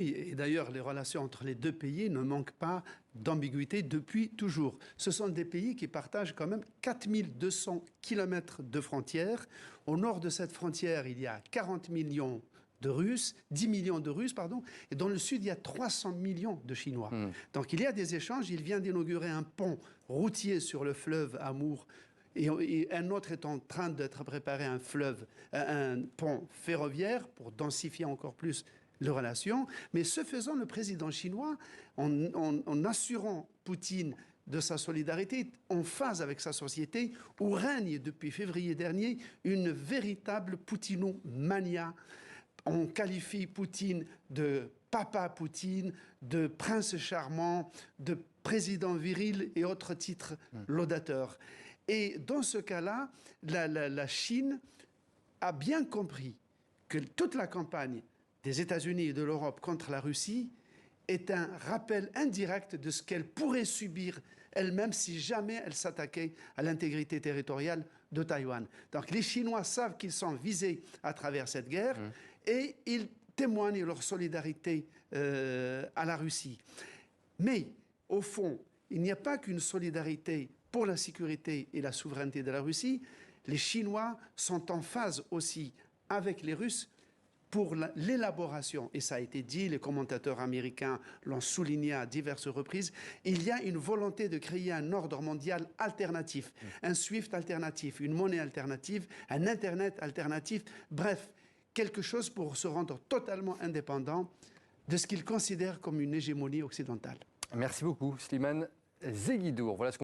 Et d'ailleurs, les relations entre les deux pays ne manquent pas d'ambiguïté depuis toujours. Ce sont des pays qui partagent quand même 4200 kilomètres de frontières. Au nord de cette frontière, il y a 40 millions de Russes, 10 millions de Russes, pardon, et dans le sud, il y a 300 millions de Chinois. Donc il y a des échanges. Il vient d'inaugurer un pont routier sur le fleuve Amour. Et un autre est en train d'être préparé, un pont ferroviaire pour densifier encore plus les relations. Mais ce faisant, le président chinois, en assurant Poutine de sa solidarité, en phase avec sa société, où règne depuis février dernier une véritable poutinomania. On qualifie Poutine de papa Poutine, de prince charmant, de président viril et autres titres laudateurs. Et dans ce cas-là, la Chine a bien compris que toute la campagne des États-Unis et de l'Europe contre la Russie est un rappel indirect de ce qu'elle pourrait subir elle-même si jamais elle s'attaquait à l'intégrité territoriale de Taïwan. Donc les Chinois savent qu'ils sont visés à travers cette guerre et ils témoignent leur solidarité à la Russie. Mais au fond, il n'y a pas qu'une solidarité pour la sécurité et la souveraineté de la Russie. Les Chinois sont en phase aussi avec les Russes pour l'élaboration, et ça a été dit, les commentateurs américains l'ont souligné à diverses reprises, il y a une volonté de créer un ordre mondial alternatif, un SWIFT alternatif, une monnaie alternative, un Internet alternatif, bref, quelque chose pour se rendre totalement indépendant de ce qu'ils considèrent comme une hégémonie occidentale. Merci beaucoup, Slimane Zeguidour. Voilà ce